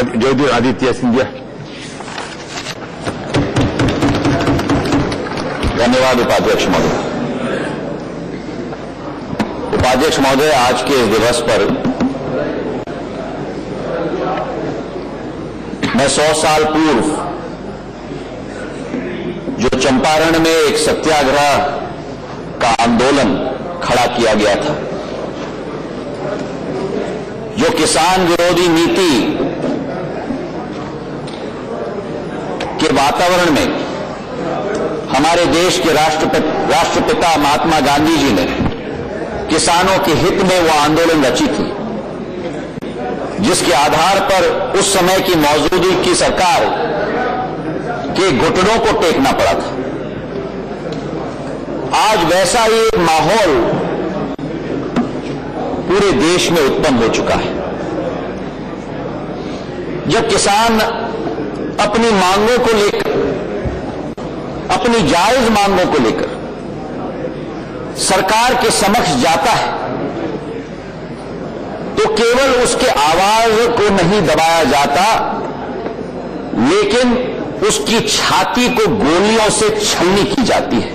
ज्योतिरादित्य सिंधिया। धन्यवाद उपाध्यक्ष महोदय। उपाध्यक्ष महोदय, आज के इस दिवस पर मैं 100 साल पूर्व जो चंपारण में एक सत्याग्रह का आंदोलन खड़ा किया गया था, जो किसान विरोधी नीति के वातावरण में हमारे देश के राष्ट्रपिता महात्मा गांधी जी ने किसानों के हित में वो आंदोलन रची थी, जिसके आधार पर उस समय की मौजूदा की सरकार के घुटनों को टेकना पड़ा था। आज वैसा ही एक माहौल पूरे देश में उत्पन्न हो चुका है, जब किसान अपनी मांगों को लेकर, अपनी जायज मांगों को लेकर सरकार के समक्ष जाता है, तो केवल उसके आवाज को नहीं दबाया जाता, लेकिन उसकी छाती को गोलियों से छलनी की जाती है।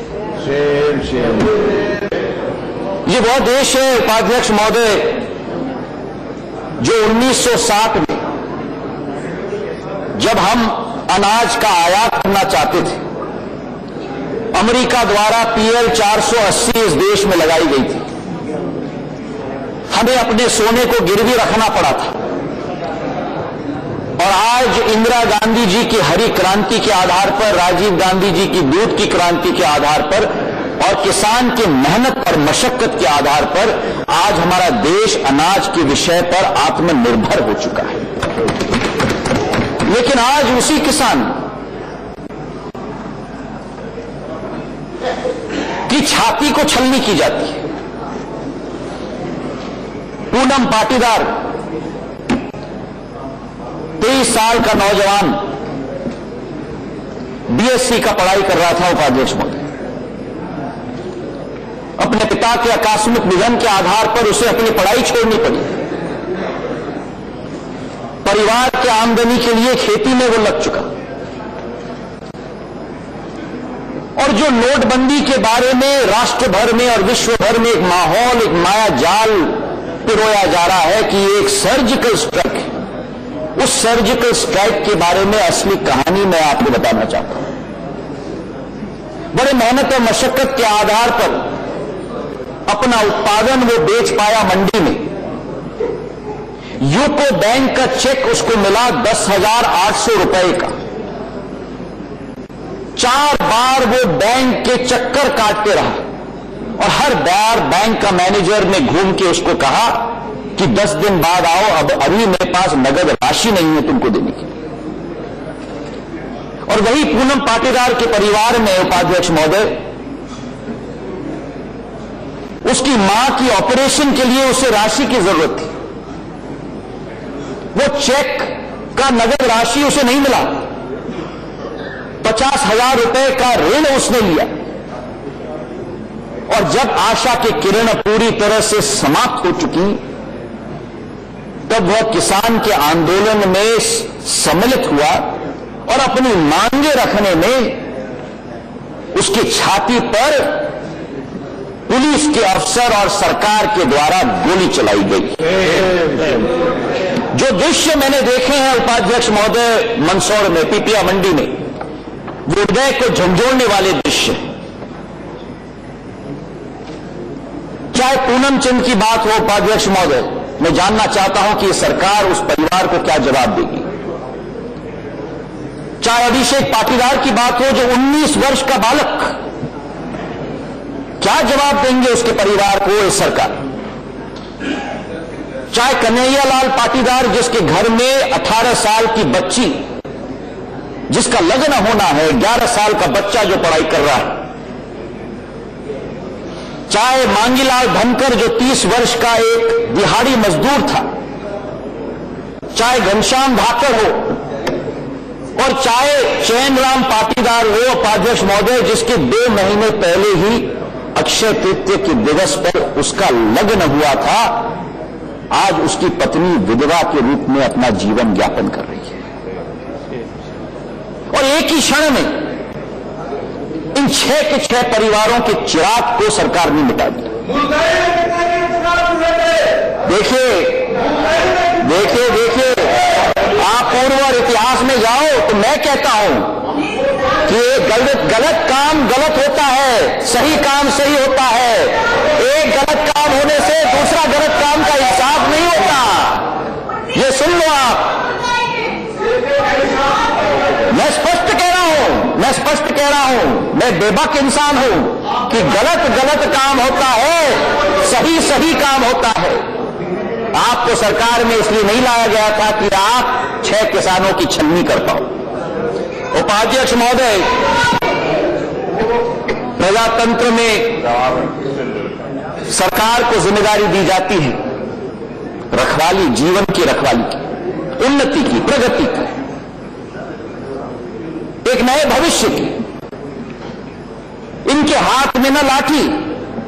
ये वह देश है उपाध्यक्ष महोदय, जो 1960 में जब हम अनाज का आयात करना चाहते थे, अमेरिका द्वारा PL 480 इस देश में लगाई गई थी। हमें अपने सोने को गिरवी रखना पड़ा था, और आज इंदिरा गांधी जी की हरी क्रांति के आधार पर, राजीव गांधी जी की दूध की क्रांति के आधार पर और किसान की मेहनत और मशक्कत के आधार पर आज हमारा देश अनाज के विषय पर आत्मनिर्भर हो चुका है। लेकिन आज उसी किसान की छाती को छलनी की जाती है। पूनम पाटीदार 23 साल का नौजवान BSc का पढ़ाई कर रहा था उपाध्यक्ष महोदय। अपने पिता के आकस्मिक निधन के आधार पर उसे अपनी पढ़ाई छोड़नी पड़ी। परिवार के आमदनी के लिए खेती में वो लग चुका, और जो नोटबंदी के बारे में राष्ट्र भर में और विश्व भर में एक माहौल, एक माया जाल पिरोया जा रहा है कि एक सर्जिकल स्ट्राइक है, उस सर्जिकल स्ट्राइक के बारे में असली कहानी मैं आपको बताना चाहता हूं। बड़े मेहनत और मशक्कत के आधार पर अपना उत्पादन वो बेच पाया मंडी में। यूको बैंक का चेक उसको मिला 10,800 रुपए का। 4 बार वो बैंक के चक्कर काटते रहा, और हर बार बैंक का मैनेजर ने घूम के उसको कहा कि 10 दिन बाद आओ, अब अभी मेरे पास नगद राशि नहीं है तुमको देने की। और वही पूनम पाटीदार के परिवार में उपाध्यक्ष महोदय, उसकी मां की ऑपरेशन के लिए उसे राशि की जरूरत थी। वो चेक का नगद राशि उसे नहीं मिला, 50,000 रुपए का ऋण उसने लिया, और जब आशा की किरण पूरी तरह से समाप्त हो चुकी, तब वह किसान के आंदोलन में सम्मिलित हुआ और अपनी मांगे रखने में उसकी छाती पर पुलिस के अफसर और सरकार के द्वारा गोली चलाई गई। जो दृश्य मैंने देखे हैं उपाध्यक्ष महोदय मंदसौर में, पीपिया मंडी में, वो हृदय को झंझोड़ने वाले दृश्य। चाहे पूनम चंद की बात हो उपाध्यक्ष महोदय, मैं जानना चाहता हूं कि सरकार उस परिवार को क्या जवाब देगी। चाहे अभिषेक पाटीदार की बात हो, जो 19 वर्ष का बालक, क्या जवाब देंगे उसके परिवार को इस सरकार। चाहे कन्हैयालाल पाटीदार, जिसके घर में 18 साल की बच्ची, जिसका लग्न होना है, 11 साल का बच्चा जो पढ़ाई कर रहा है। चाहे मांगीलाल धनकर, जो 30 वर्ष का एक दिहाड़ी मजदूर था। चाहे घनश्याम धाकड़ हो, और चाहे चैनराम पाटीदार हो उपाध्यक्ष महोदय, जिसके 2 महीने पहले ही अक्षय तृतीया के दिवस पर उसका लग्न हुआ था, आज उसकी पत्नी विधवा के रूप में अपना जीवन यापन कर रही है। और एक ही क्षण में इन 6 के 6 परिवारों के चिराग को सरकार ने मिटा दिया। देखिए देखिए देखिए, आप पूर्व और इतिहास में जाओ तो मैं कहता हूं कि गलत काम गलत होता है, सही काम सही होता है। एक गलत काम होने से दूसरा गलत काम का हिसाब नहीं होता। ये सुन लो आप, मैं स्पष्ट कह रहा हूं, मैं बेबक इंसान हूं कि गलत काम होता है, सही काम होता है। आपको सरकार में इसलिए नहीं लाया गया था कि आप 6 किसानों की छलनी कर पाओ। उपाध्यक्ष महोदय, प्रजातंत्र में सरकार को जिम्मेदारी दी जाती है रखवाली, जीवन की रखवाली की, उन्नति की, प्रगति की, एक नए भविष्य की। इनके हाथ में न लाठी,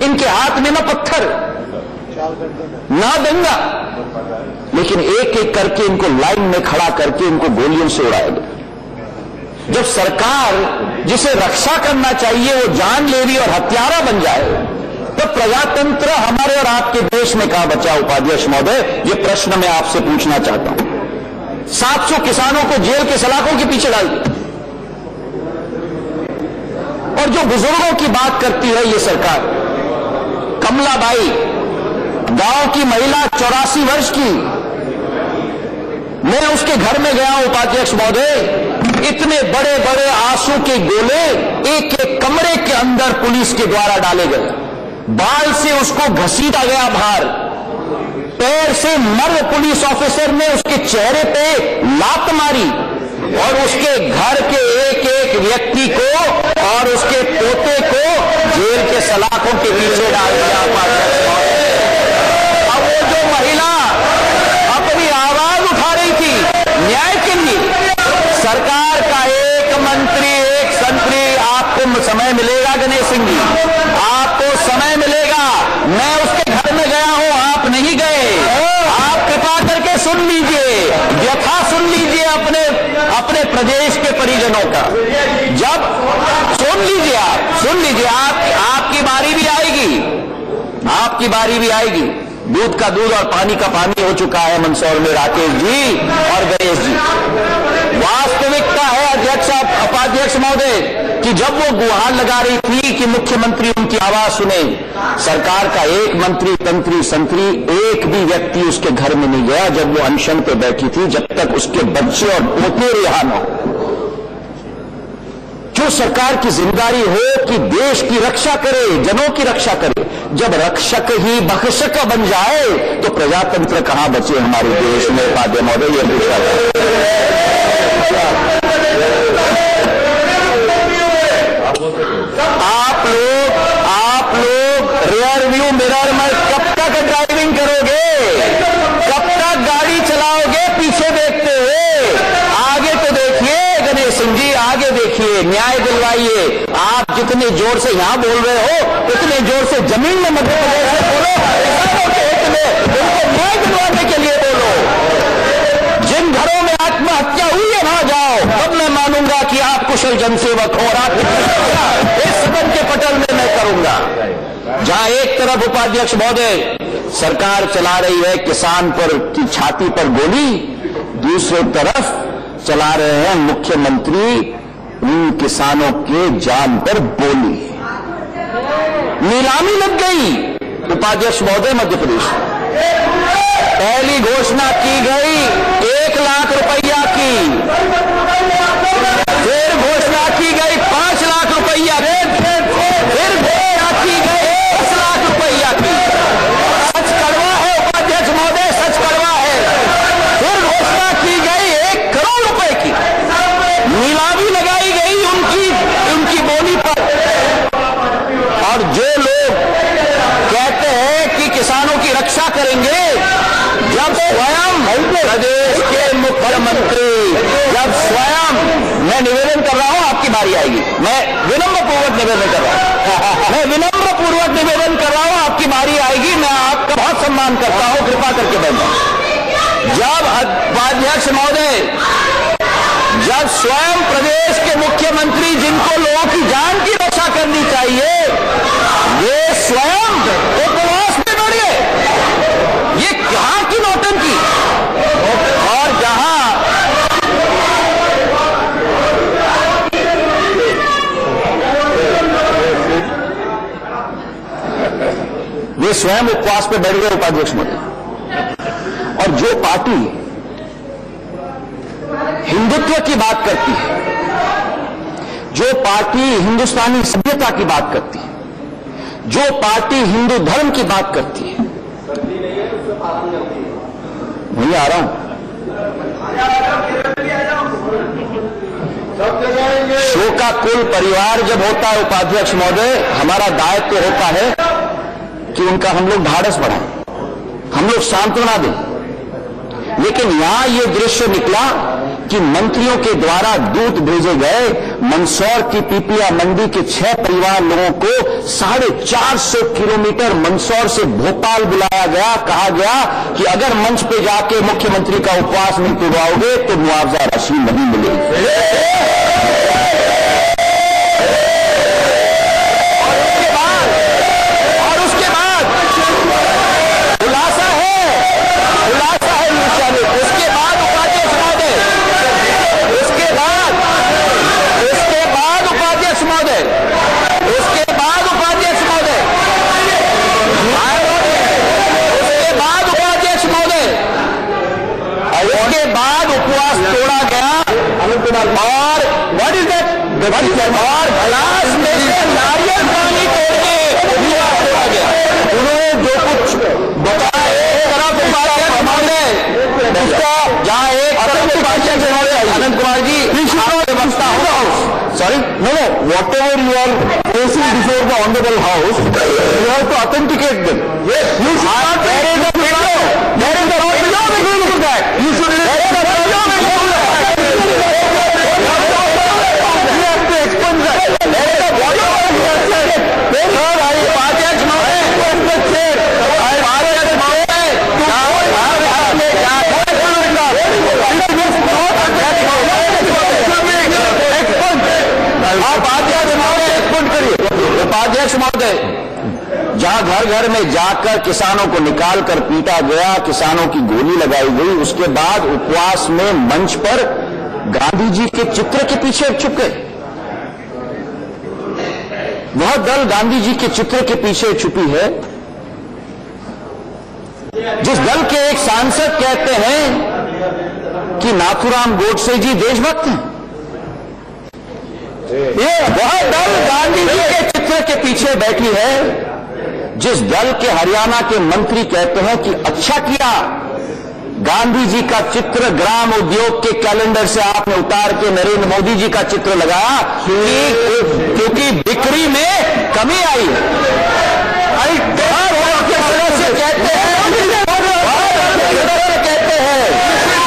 इनके हाथ में न पत्थर, ना दंगा, लेकिन एक एक करके इनको लाइन में खड़ा करके इनको गोलियों से उड़ाया गया। जब सरकार जिसे रक्षा करना चाहिए वो जानलेवी और हत्यारा बन जाए, तो प्रजातंत्र हमारे और आपके देश में कहां बचा? उपाध्यक्ष महोदय, ये प्रश्न मैं आपसे पूछना चाहता हूं। 700 किसानों को जेल के सलाखों के पीछे डाल दिया। और जो बुजुर्गों की बात करती है ये सरकार, कमलाबाई, गांव की महिला, 84 वर्ष की, मैं उसके घर में गया हूं उपाध्यक्ष महोदय, इतने बड़े बड़े आंसू के गोले एक एक कमरे के अंदर पुलिस के द्वारा डाले गए, बाल से उसको घसीटा गया बाहर, पैर से मर्द पुलिस ऑफिसर ने उसके चेहरे पे लात मारी और उसके घर के एक एक व्यक्ति को और उसके पोते को जेल के सलाखों के पीछे डाल दिया। अब वो जो महिला अपनी आवाज उठा रही थी न्याय के लिए, सरकार का एक मंत्री, एक संतरी, आपको समय मिलेगा गणेश सिंह जी, आपको समय मिलेगा। मैं उसके घर में गया हूं, आप नहीं गए। आप कृपा करके सुन लीजिए, व्यथा सुन लीजिए अपने प्रदेश के परिजनों का। जब सुन लीजिए आपकी बारी भी आएगी, आपकी बारी भी आएगी। दूध का दूध और पानी का पानी हो चुका है मंदसौर में राकेश जी और गणेश जी। वास्तविकता है अध्यक्ष, उपाध्यक्ष महोदय, कि जब वो गुहार लगा रही थी कि मुख्यमंत्री उनकी आवाज सुने, सरकार का एक मंत्री, तंत्री, संतरी, एक भी व्यक्ति उसके घर में नहीं गया जब वो अनशन पे बैठी थी, जब तक उसके बच्चे और पोते रिहा न हो। जो सरकार की जिम्मेदारी हो कि देश की रक्षा करे, जनों की रक्षा करे, जब रक्षक ही भक्षक बन जाए तो प्रजातंत्र कहां बचे हमारे देश में? उपाध्याय महोदय, ये पूछा आप लोग रियर व्यू मिरर में कब तक ड्राइविंग करोगे? कब तक गाड़ी चलाओगे पीछे देखते हुए? आगे तो देखिए गणेश सिंह जी, आगे देखिए, न्याय दिलवाइए। आप जितने जोर से यहां बोल रहे हो उतने जोर से जमीन में मध्य प्रदेश में बोलो, किसानों के हित में उनको न्याय दिलवाने के लिए बोलो। जिन घरों में आत्महत्या हुई है वहां जाओ, तब मैं मानूंगा कि आप कुशल जनसेवक हो और आप इस सदन के पटल में मैं करूंगा। जहां एक तरफ उपाध्यक्ष महोदय सरकार चला रही है किसान पर की छाती पर गोली, दूसरी तरफ चला रहे हैं मुख्यमंत्री उन किसानों के जान पर बोली। नीलामी लग गई उपाध्यक्ष महोदय मध्य प्रदेश। पहली घोषणा की गई 1 लाख रुपया की, फिर घोषणा की गई 5 लाख रुपया, फिर घोषणा की गई 10 लाख रुपया की। सच कड़वा है उपाध्यक्ष महोदय, सच कड़वा है। फिर घोषणा की गई 1 करोड़ रुपए की, नीलामी लगाई गई उनकी बोली पर। और जो लोग कहते हैं कि किसानों की रक्षा करेंगे, जब स्वयं प्रदेश के मुख्यमंत्री, जब स्वयं, मैं निवेदन कर रहा हूं, आपकी बारी आएगी, मैं विनम्र पूर्वक निवेदन कर रहा हूं, आपकी बारी आएगी। मैं आपका बहुत सम्मान करता हूं, कृपा करके बैठ जाए। जब उपाध्यक्ष महोदय, जब स्वयं प्रदेश के मुख्यमंत्री जिनको लोगों की जान की रक्षा करनी चाहिए, ये स्वयं उपवास में बैठे, ये कहां की नौटंकी। और जहां वे स्वयं उपवास पे बैठ गए उपाध्यक्ष महोदय। और जो पार्टी हिंदुत्व की बात करती है, जो पार्टी हिंदुस्तानी सभ्यता की बात करती है, जो पार्टी हिंदू धर्म की बात करती है, वहीं आ रहा हूं। शोकाकुल परिवार जब होता है उपाध्यक्ष महोदय, हमारा दायित्व होता है कि उनका हम लोग ढाढ़स बढ़ाएं, हम लोग सांत्वना दें। लेकिन यहां ये दृश्य निकला कि मंत्रियों के द्वारा दूत भेजे गए मंदसौर की पीपिया मंडी के 6 परिवार लोगों को 450 किलोमीटर मंदसौर से भोपाल बुलाया गया। कहा गया कि अगर मंच पे जाके मुख्यमंत्री का उपवास नहीं तोड़वाओगे तो मुआवजा राशि नहीं मिलेगी। और व्हाट इज दैट, और गिलास में से नारियल पानी तोड़ के तोड़ा गया। उन्होंने जो कुछ बताया, एक तरफ उपाध्यक्ष महोदय, उसका जहां एक तरफ उपाध्यक्ष महोदय अनंत कुमार जी व्यवस्था होगा, sorry no whatever you are facing before the honourable house, you have to authenticate them. You should not there is the video, there is the video for that, you should उपाध्यक्ष महोदय, जहां घर घर में जाकर किसानों को निकाल कर पीटा गया, किसानों की गोली लगाई गई, उसके बाद उपवास में मंच पर गांधी जी के चित्र के पीछे छुप गए। वह दल गांधी जी के चित्र के पीछे छुपी है जिस दल के एक सांसद कहते हैं कि नाथूराम गोडसे जी देशभक्त हैं। ये वह दल गांधी जी के चित्र के पीछे बैठी है जिस दल के हरियाणा के मंत्री कहते हैं कि अच्छा किया गांधी जी का चित्र ग्राम उद्योग के कैलेंडर से आपने उतार के नरेंद्र मोदी जी का चित्र लगाया, क्योंकि बिक्री में कमी आई है। कहते हैं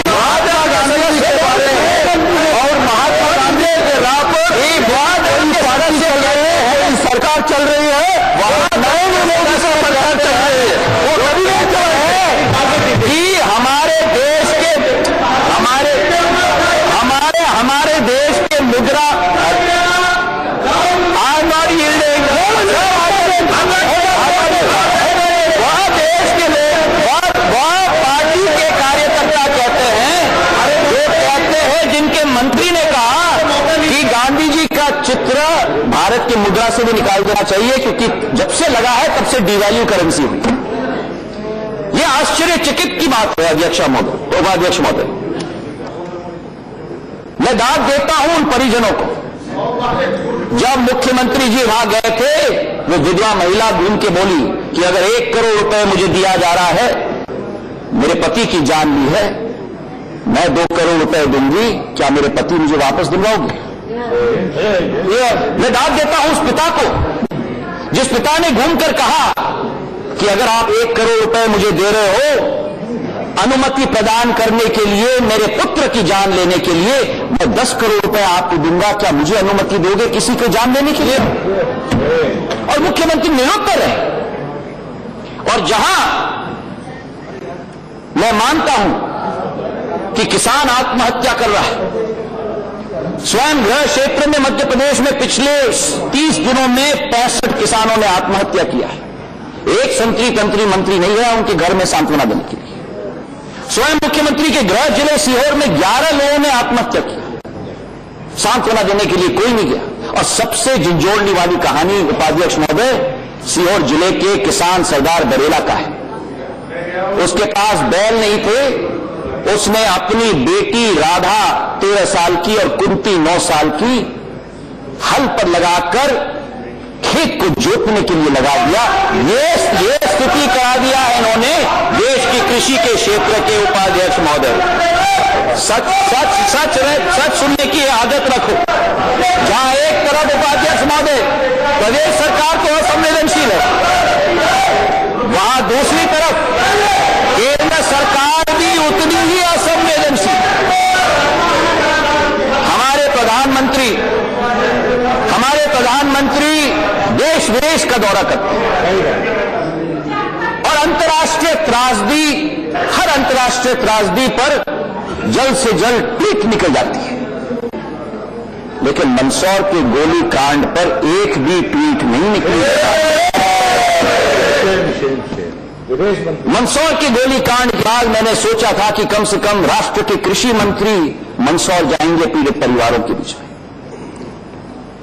महात्मा गांधी के बारे में और महात्मा गांधी के राह पर सरकार चल रही है, वहां नरेंद्र मोदी से सरकार चल रही है। वो कभी नहीं चल है कि हमारे देश के मुद्रा आर नॉट यील्डिंग, वह देश के लोग, वह पार्टी के कार्यकर्ता कहते हैं, जो कहते हैं, जिनके मंत्री ने कहा कि गांधी जी का चित्र भारत की मुद्रा से भी निकाल देना चाहिए क्योंकि जब से लगा है तब से डिवैल्यू करेंसी हुई। यह आश्चर्यचकित की बात है अध्यक्ष महोदय, उपाध्यक्ष महोदय। मैं दाद देता हूं उन परिजनों को। जब मुख्यमंत्री जी वहां गए थे, वो विधवा महिला घूम के बोली कि अगर 1 करोड़ रुपए मुझे दिया जा रहा है, मेरे पति की जान ली है, मैं 2 करोड़ रुपए दूंगी, क्या मेरे पति मुझे वापस दिलवाओगे? मैं दाद देता हूं उस पिता को जिस पिता ने घूमकर कहा कि अगर आप 1 करोड़ रुपए मुझे दे रहे हो अनुमति प्रदान करने के लिए, मेरे पुत्र की जान लेने के लिए, मैं 10 करोड़ रुपए आपको दूंगा, क्या मुझे अनुमति दोगे किसी को जान लेने के लिए? और मुख्यमंत्री निरुत्तर है। और जहां मैं मानता हूं कि किसान आत्महत्या कर रहा है। स्वयं गृह क्षेत्र में मध्य प्रदेश में पिछले 30 दिनों में 65 किसानों ने आत्महत्या किया है। एक संतरी तंत्री मंत्री नहीं है उनके घर में सांत्वना देने के लिए। स्वयं मुख्यमंत्री के गृह जिले सीहोर में 11 लोगों ने आत्महत्या की, सांत्वना देने के लिए कोई नहीं गया। और सबसे झंझोड़ने वाली कहानी उपाध्यक्ष महोदय सीहोर जिले के किसान सरदार बरेला का है। उसके पास बैल नहीं थे, उसने अपनी बेटी राधा 13 साल की और कुंती 9 साल की हल पर लगाकर खेत को जोतने के लिए लगा दिया। ये स्थिति करा दिया है इन्होंने देश की कृषि के क्षेत्र के उपाध्यक्ष महोदय। सच सुनने की आदत रखो। जहां एक तरफ उपाध्यक्ष महोदय प्रदेश सरकार तो असंवेदनशील है, वहां दूसरी तरफ केंद्र सरकार भी उतनी ही असंवेदनशील। हमारे प्रधानमंत्री देश विदेश का दौरा करते हैं और हर अंतर्राष्ट्रीय त्रासदी पर जल्द से जल्द ट्वीट निकल जाती है, लेकिन मंदसौर के गोली कांड पर एक भी ट्वीट नहीं निकली। मंदसौर के गोली कांड के बाद मैंने सोचा था कि कम से कम राष्ट्र के कृषि मंत्री मंदसौर जाएंगे पीड़ित परिवारों के बीच में।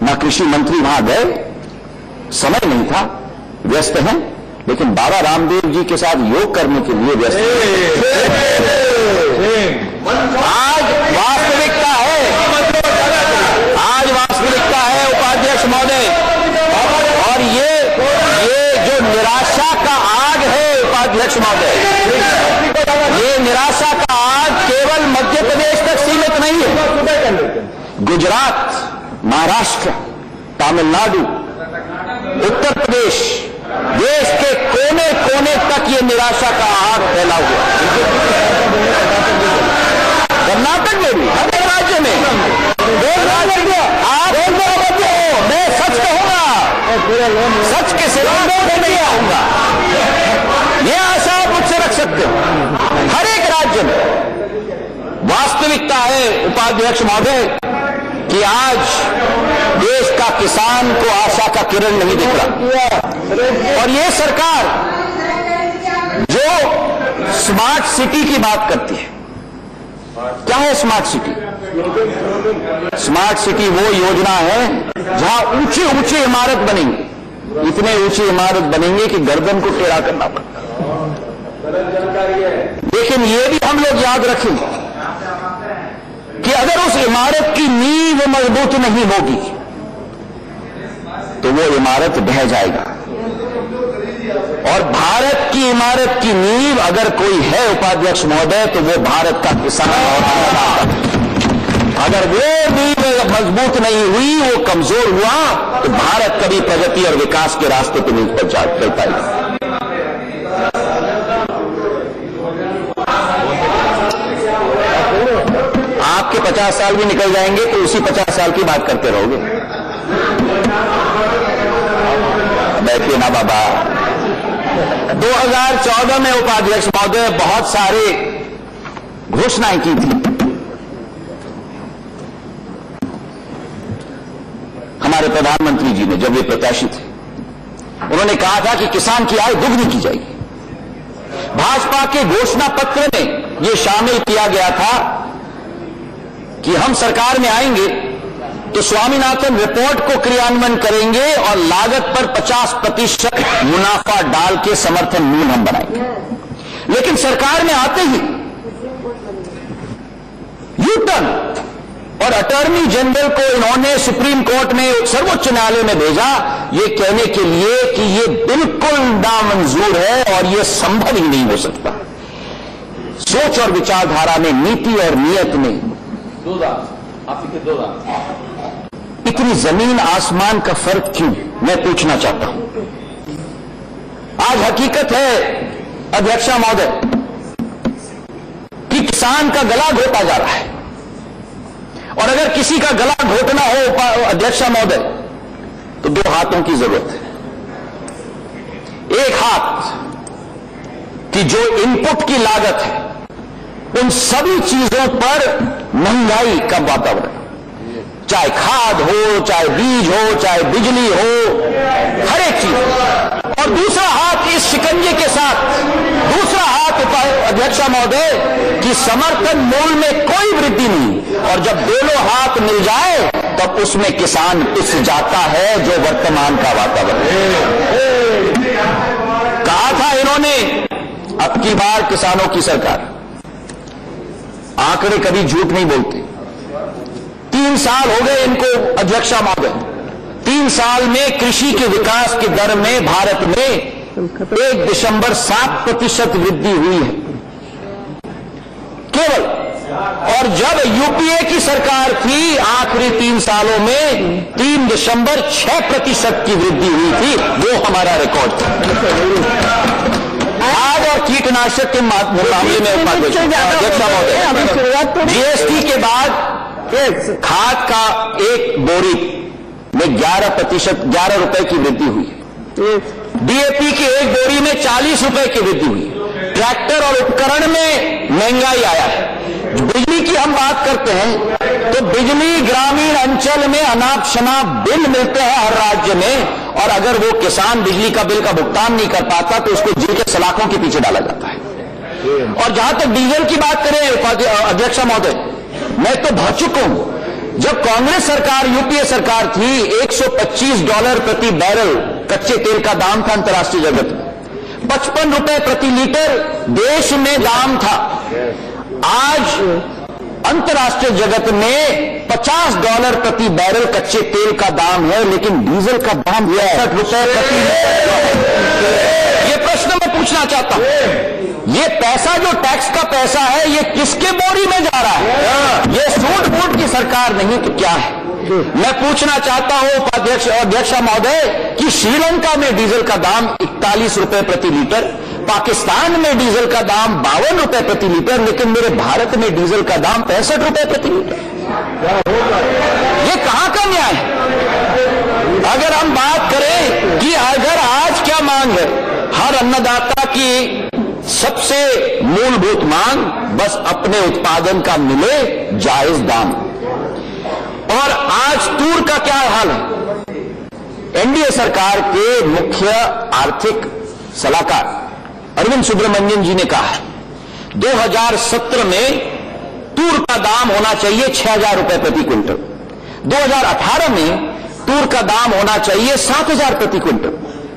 ना कृषि मंत्री वहां गए, समय नहीं था, व्यस्त हैं, लेकिन बाबा रामदेव जी के साथ योग करने के लिए व्यस्त हैं। आज वास्तविकता है उपाध्यक्ष महोदय, और ये जो निराशा का आग है उपाध्यक्ष महोदय, ये निराशा का आग केवल मध्य प्रदेश तक सीमित नहीं है। गुजरात, महाराष्ट्र, तमिलनाडु, उत्तर प्रदेश, देश के कोने कोने तक ये निराशा का आग फैला हुआ। कर्नाटक में भी, हर राज्य में, मैं सच कहूंगा, सच के सिवा नहीं आऊंगा, ये आशा आप मुझसे रख सकते हो। हर एक राज्य में वास्तविकता है उपाध्यक्ष महोदय कि आज देश का किसान को आशा का किरण नहीं दिख रहा। और ये सरकार जो स्मार्ट सिटी की बात करती है, क्या है स्मार्ट सिटी? स्मार्ट सिटी वो योजना है जहां ऊंचे ऊंचे इमारत बनेंगी, इतने ऊंची इमारत बनेंगे कि गर्दन को टेढ़ा करना पड़ता। लेकिन ये भी हम लोग याद रखें कि अगर उस इमारत की नींव मजबूत नहीं होगी तो वो इमारत ढह जाएगा। और भारत की इमारत की नींव अगर कोई है उपाध्यक्ष महोदय तो वो भारत का किसान। अगर वो नींव मजबूत नहीं हुई, वो कमजोर हुआ, तो भारत कभी प्रगति और विकास के रास्ते पर नहीं चल पाएगा। आपके 50 साल भी निकल जाएंगे तो उसी 50 साल की बात करते रहोगे। बैठिए ना बाबा। 2014 में उपाध्यक्ष महोदय बहुत सारे घोषणाएं की थी। हमारे प्रधानमंत्री जी ने, जब ये प्रत्याशी थे, उन्होंने कहा था कि किसान की आय दोगुनी की जाएगी। भाजपा के घोषणा पत्र में यह शामिल किया गया था कि हम सरकार में आएंगे तो स्वामीनाथन रिपोर्ट को क्रियान्वयन करेंगे और लागत पर 50% मुनाफा डाल के समर्थन मूल्य हम बनाएंगे। लेकिन सरकार में आते ही यूटर्न और अटॉर्नी जनरल को इन्होंने सुप्रीम कोर्ट में, सर्वोच्च न्यायालय में भेजा, ये कहने के लिए कि ये बिल्कुल नामंजूर है और ये संभव ही नहीं हो सकता। सोच और विचारधारा में, नीति और नियत में इतनी जमीन आसमान का फर्क क्यों, मैं पूछना चाहता हूं। आज हकीकत है अध्यक्षा महोदय कि किसान का गला घोटा जा रहा है, और अगर किसी का गला घोटना हो अध्यक्षा महोदय तो 2 हाथों की जरूरत है। एक हाथ कि जो इनपुट की लागत है, उन सभी चीजों पर महंगाई का वातावरण, चाहे खाद हो, चाहे बीज हो, चाहे बिजली हो, हर एक चीज। और दूसरा हाथ इस शिकंजे के साथ, दूसरा हाथ अध्यक्षा महोदय कि समर्थन मूल्य में कोई वृद्धि नहीं, और जब दोनों हाथ मिल जाए तब उसमें किसान पिस जाता है, जो वर्तमान का वातावरण। कहा था इन्होंने अब की बार किसानों की सरकार, आंकड़े कभी झूठ नहीं बोलते। 3 साल हो गए इनको अध्यक्षा महोदय, 3 साल में कृषि के विकास की दर में भारत में 1.7% वृद्धि हुई है केवल। और जब यूपीए की सरकार थी, आखिरी 3 सालों में 3.6% की वृद्धि हुई थी, वो हमारा रिकॉर्ड था। खाद और कीटनाशक के मामले में अध्यक्षा महोदय, जीएसटी के बाद खाद का एक बोरी में 11 रुपए की वृद्धि हुई है। डीएपी की एक बोरी में 40 रुपए की वृद्धि हुई। ट्रैक्टर और उपकरण में महंगाई आया है। बिजली की हम बात करते हैं तो बिजली ग्रामीण अंचल में अनाप शनाप बिल मिलते हैं हर राज्य में, और अगर वो किसान बिजली का बिल का भुगतान नहीं कर पाता तो उसको जेल के सलाखों के पीछे डाला जाता है। और जहां तक डीजल की बात करें अध्यक्षा महोदय, मैं तो भावुक हूं। जब कांग्रेस सरकार, यूपीए सरकार थी, $125 प्रति बैरल कच्चे तेल का दाम था अंतर्राष्ट्रीय जगत में, 55 रुपए प्रति लीटर देश में दाम था। आज अंतर्राष्ट्रीय जगत में $50 प्रति बैरल कच्चे तेल का दाम है, लेकिन डीजल का दाम 60 रुपए प्रति लीटर। ये प्रश्न मैं पूछना चाहता हूं, ये पैसा जो टैक्स का पैसा है, ये किसके बोरी में जा रहा है? ये सूट बूट की सरकार नहीं तो क्या है? मैं पूछना चाहता हूं अध्यक्षा महोदय कि श्रीलंका में डीजल का दाम 41 रुपए प्रति लीटर, पाकिस्तान में डीजल का दाम 52 रुपए प्रति लीटर, लेकिन मेरे भारत में डीजल का दाम 65 रुपए प्रति लीटर। ये कहां का न्याय है? अगर हम बात करें कि अगर आज क्या मांग है, हर अन्नदाता की सबसे मूलभूत मांग बस अपने उत्पादन का मिले जायज दाम। और आज तूर का क्या हाल है? एनडीए सरकार के मुख्य आर्थिक सलाहकार अरविंद सुब्रमण्यन जी ने कहा है 2017 में तूर का दाम होना चाहिए 6,000 रुपए प्रति क्विंटल, 2018 में तूर का दाम होना चाहिए 7,000 प्रति क्विंटल।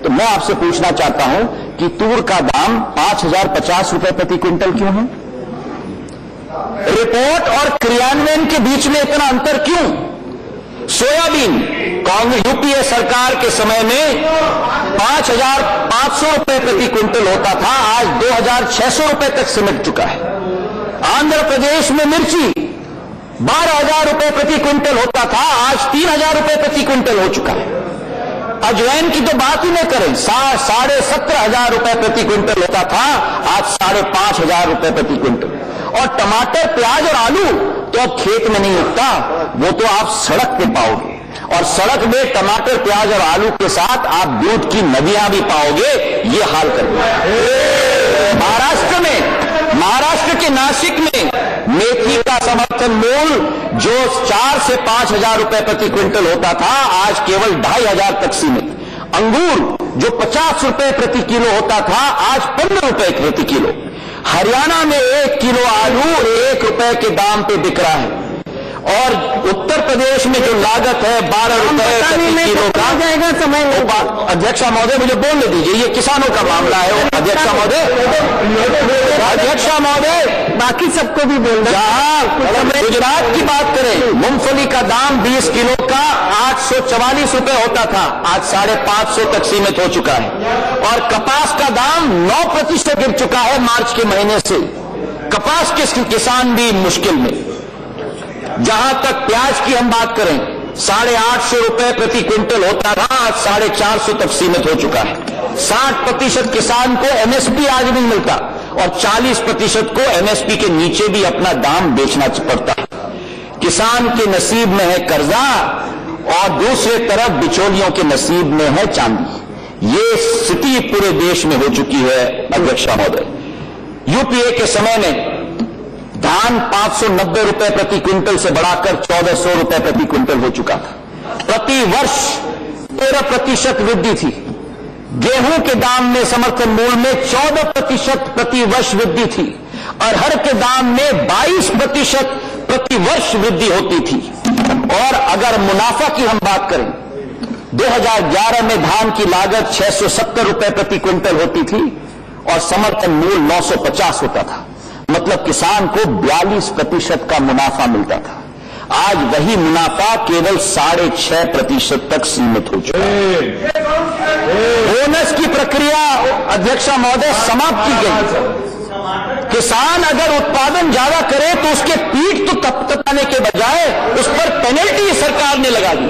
तो मैं आपसे पूछना चाहता हूं कि तूर का दाम 5,050 रुपए प्रति क्विंटल क्यों है? रिपोर्ट और क्रियान्वयन के बीच में इतना अंतर क्यों? सोयाबीन कांग्रेस यूपीए सरकार के समय में 5,500 रुपए प्रति क्विंटल होता था, आज 2,600 रुपए तक सिमट चुका है। आंध्र प्रदेश में मिर्ची 12,000 रुपए प्रति क्विंटल होता था, आज 3,000 रुपए प्रति क्विंटल हो चुका है। अजवाइन की तो बात ही न करें, 17,500 रुपए प्रति क्विंटल होता था, आज 5,500 रुपए प्रति क्विंटल। और टमाटर, प्याज और आलू तो अब खेत में नहीं उगता, वो तो आप सड़क पे पाओगे, और सड़क में टमाटर, प्याज और आलू के साथ आप दूध की नदियां भी पाओगे। ये हाल कर महाराष्ट्र के नासिक में मेथी का समर्थन मूल्य जो 4 से 5,000 रुपए प्रति क्विंटल होता था, आज केवल 2,500 तक सीमित। अंगूर जो 50 रुपए प्रति किलो होता था, आज 15 रुपए प्रति किलो। हरियाणा में 1 किलो आलू 1 रुपए के दाम पे बिक रहा है, और उत्तर प्रदेश में जो लागत है 12 रुपए प्रति किलो का जाएगा समय। अध्यक्षा महोदय मुझे बोलने दीजिए, ये किसानों का मामला है। अध्यक्षा महोदय बाकी सबको भी बोलना। जहां गुजरात की बात करें, मूंगफली का दाम 20 किलो का 844 रुपए होता था, आज 550 तक सीमित हो चुका है। और कपास का दाम 9% गिर चुका है मार्च के महीने से। कपास के किसान भी मुश्किल में। जहां तक प्याज की हम बात करें, 850 रुपए प्रति क्विंटल होता था, आज 450 तक सीमित हो चुका है। 60% किसान को एमएसपी आज नहीं मिलता, और 40% को एमएसपी के नीचे भी अपना दाम बेचना पड़ता है। किसान के नसीब में है कर्जा, और दूसरे तरफ बिचौलियों के नसीब में है चांदी। ये स्थिति पूरे देश में हो चुकी है अध्यक्षा महोदय। यूपीए के समय में धान 590 रुपए प्रति क्विंटल से बढ़ाकर 1400 रुपए प्रति क्विंटल हो चुका था। प्रति वर्ष 13% वृद्धि थी। गेहूं के दाम में समर्थन मूल्य में 14% प्रति वर्ष वृद्धि थी। अरहर के दाम में 22% प्रति वर्ष वृद्धि होती थी। और अगर मुनाफा की हम बात करें, 2011 में धान की लागत 670 रुपए प्रति क्विंटल होती थी और समर्थन मूल्य 950 होता था। मतलब किसान को 42% का मुनाफा मिलता था। आज वही मुनाफा केवल 6.5% तक सीमित हो चुका है। बोनस की प्रक्रिया अध्यक्षा महोदय समाप्त की गई। किसान अगर उत्पादन ज्यादा करे तो उसके पीठ तो तपतपाने के बजाय उस पर पेनल्टी सरकार ने लगा दी।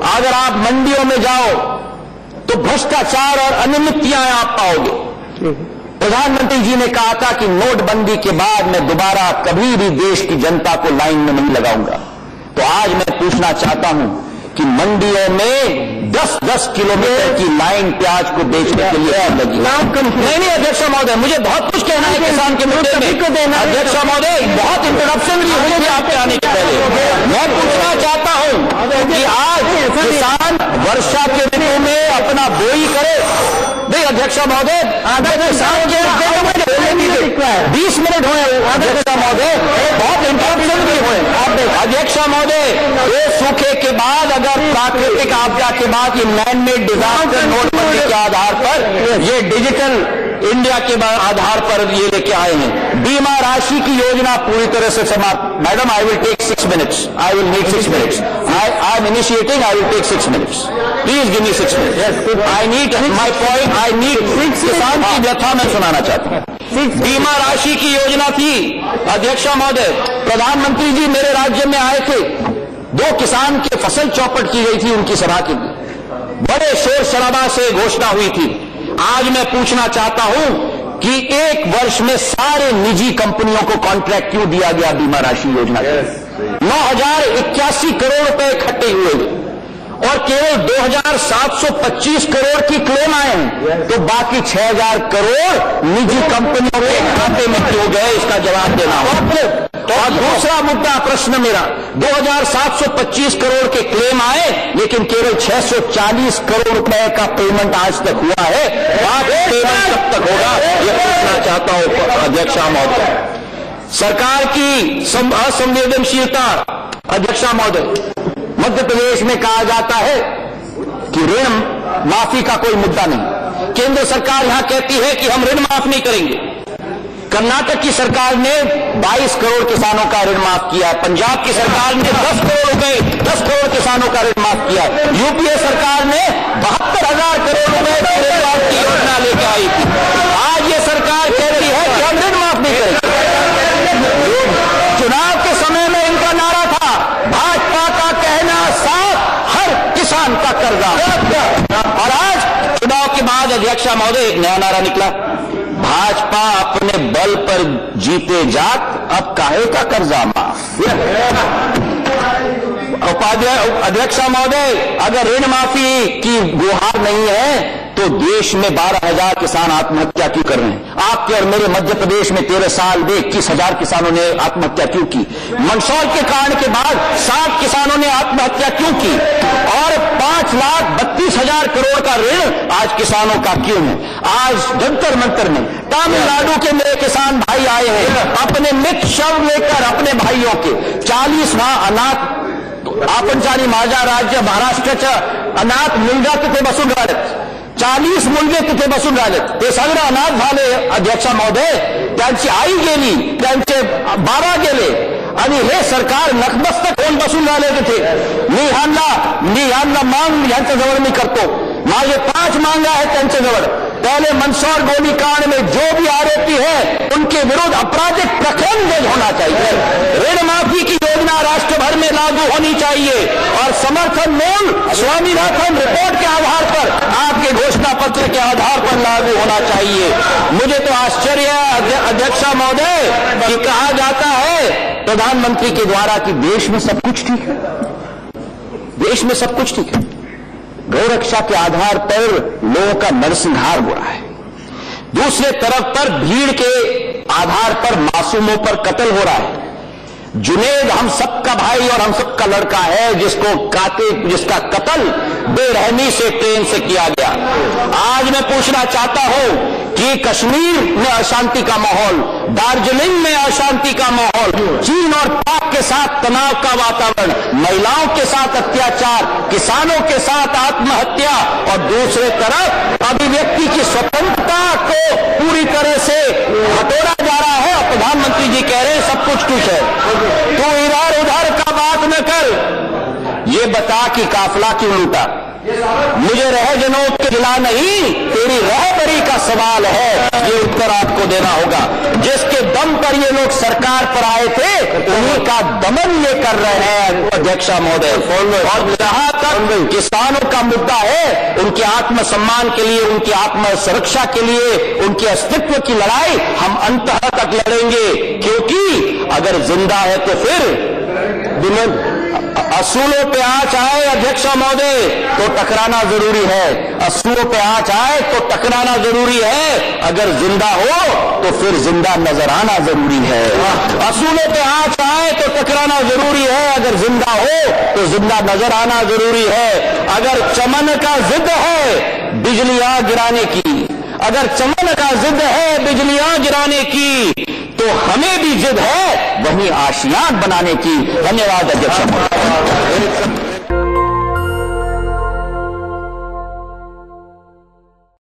अगर आप मंडियों में जाओ तो भ्रष्टाचार और अनियमितताएं आप पाओगे। प्रधानमंत्री जी ने कहा था कि नोटबंदी के बाद मैं दोबारा कभी भी देश की जनता को लाइन में नहीं लगाऊंगा। तो आज मैं पूछना चाहता हूं कि मंडियों में 10-10 किलोमीटर की लाइन प्याज को बेचने के लिए लगी। नहीं अध्यक्ष महोदय, मुझे बहुत कुछ कहना है किसान के मुद्दे में। अध्यक्ष महोदय, बहुत इंट्रोडक्शन भी हुई थी आपके आने के पहले। मैं पूछना चाहता हूं कि आज किसान वर्षा के ऋतु में अपना बोई करे। नहीं अध्यक्ष महोदय, किसान के 20 मिनट हुए अध्यक्ष महोदय, बहुत इंट्रोडक्शन भी हुए। अध्यक्ष महोदय, ये सूखे के बाद अगर प्राकृतिक आपदा के बाद ये मैन मेड डिजास्टर नोटबंदी के आधार पर, ये डिजिटल इंडिया के आधार पर ये लेके आए हैं। बीमा राशि की योजना पूरी तरह से समाप्त। Madam, I will take 6 minutes. I will need 6 minutes. I am initiating. I will take 6 minutes. Please give me 6 minutes. I need my point. I need किसान की व्यथा मैं सुनाना चाहता हूँ। बीमा राशि की योजना थी अध्यक्ष महोदय। प्रधानमंत्री जी मेरे राज्य में आए थे। 2 किसान की फसल चौपट की गई थी उनकी सभा के लिए। बड़े शोर शराबा से घोषणा हुई थी। आज मैं पूछना चाहता हूं कि 1 वर्ष में सारे निजी कंपनियों को कॉन्ट्रैक्ट क्यों दिया गया बीमा राशि योजना के? 9,081 करोड़ रुपए इकट्ठे हुए और केवल 2,725 करोड़ की क्लेम आए हैं। तो बाकी 6,000 करोड़ निजी कंपनियों के खाते में क्यों गए, इसका जवाब देना होगा। और दूसरा मुद्दा, प्रश्न मेरा, 2,725 करोड़ के क्लेम आए लेकिन केवल 640 करोड़ रुपए का पेमेंट आज तक हुआ है। बाकी पेमेंट कब तक होगा, यह पूछना चाहता हूं अध्यक्ष महोदय। सरकार की असंवेदनशीलता अध्यक्ष महोदय। मध्य प्रदेश में कहा जाता है कि ऋण माफी का कोई मुद्दा नहीं। केंद्र सरकार यहां कहती है कि हम ऋण माफ नहीं करेंगे। कर्नाटक की सरकार ने 22 करोड़ किसानों का ऋण माफ किया है। पंजाब की सरकार ने 10 करोड़ किसानों का ऋण माफ किया है। यूपीए सरकार ने 72,000 करोड़ रुपए की ऋण माफ की योजना लेकर आई थी। आज ये सरकार कहती है कि हम ऋण माफ नहीं करेंगे। चुनाव के समय में इनका नारा था, भाजपा का कहना साफ, हर किसान का कर्जा। और आज चुनाव के बाद अध्यक्ष महोदय एक नया नारा निकला, भाजपा अपने बल पर जीते जात, अब काहे का कर्जा माफ। अध्यक्ष महोदय, अगर ऋण माफी की गुहार नहीं है तो देश में 12,000 किसान आत्महत्या क्यों कर रहे हैं? आपके और मेरे मध्य प्रदेश में 13 साल में 21,000 किसानों ने आत्महत्या क्यों की? मंदसौर के कांड के बाद 60 किसानों ने आत्महत्या क्यों की? और 5,32,000 करोड़ का ऋण आज किसानों का क्यों है? आज जंतर मंतर में तमिलनाडु के मेरे किसान भाई आए हैं अपने मृत शव लेकर अपने भाइयों के 40वां अनाथ आपणचारी माझा राज्य महाराष्ट्राच्या अनाथ मुलगा तिथे बसून राहिलेत. 40 मुलगे तिथे बसून राहिलेत. ते सगळे अनाथ झाले अध्यक्ष महोदय. त्यांची आई गेली, त्यांचे बाबा गेले आणि हे सरकार नतमस्तक होऊन बसून राहिले तिथे. मी ह्यांना मांग यांच्याजवळ मी करतो. माझे 5 मांग आहेत त्यांच्याजवळ. पहले मंदसौर गोलीकांड में जो भी आरोपी है उनके विरुद्ध आपराधिक प्रकरण दर्ज होना चाहिए. ऋण माफी की योजना राष्ट्र भर में लागू होनी चाहिए और समर्थन मूल्य स्वामीनाथन रिपोर्ट के आधार पर आपके घोषणा पत्र के आधार पर लागू होना चाहिए. मुझे तो आश्चर्य है अध्यक्ष महोदय कि कहा जाता है प्रधानमंत्री के द्वारा कि देश में सब कुछ ठीक है. देश में सब कुछ ठीक है. गौरक्षा के आधार पर लोगों का नरसंहार हो रहा है. दूसरे तरफ पर भीड़ के आधार पर मासूमों पर कत्ल हो रहा है। जुनेद हम सबका भाई और हम सबका लड़का है, जिसका कत्ल बेरहमी से ट्रेन से किया गया। आज मैं पूछना चाहता हूं कि कश्मीर में अशांति का माहौल, दार्जिलिंग में अशांति का माहौल, चीन और पाक के साथ तनाव का वातावरण, महिलाओं के साथ अत्याचार, किसानों के साथ आत्महत्या और दूसरे तरफ अभिव्यक्ति की स्वतंत्रता को पूरी तरह से हटोड़ा जा रहा है। और प्रधानमंत्री जी कह रहे हैं सब कुछ ठीक है। तू इधर उधर का बात न कर, ये बता कि काफिला क्यों लूटा। मुझे रह जनों के खिला नहीं, तेरी रहबरी का सवाल है, ये उत्तर आपको देना होगा। जिसके दम पर ये लोग सरकार पर आए थे, उन्हीं का दमन ये कर रहे हैं अध्यक्षा महोदय। और जहां तक किसानों का मुद्दा है, उनके आत्मसम्मान के लिए, उनकी आत्म सुरक्षा के लिए, उनके अस्तित्व की लड़ाई हम अंत तक लड़ेंगे, क्योंकि अगर जिंदा है तो फिर असूलों पे आंच आए अध्यक्षा महोदय तो टकराना जरूरी है। असूलों पे आंच आए तो टकराना जरूरी है। अगर जिंदा हो तो फिर जिंदा नजर आना जरूरी है। असूलों पे आंच आए तो टकराना जरूरी है। अगर जिंदा हो तो जिंदा नजर आना जरूरी है। अगर चमन का जिद है बिजलियां गिराने की, अगर चमन का जिद है बिजलियां गिराने की, तो हमें भी जिद है वहीं आशियां बनाने की। धन्यवाद अध्यक्ष महोदय।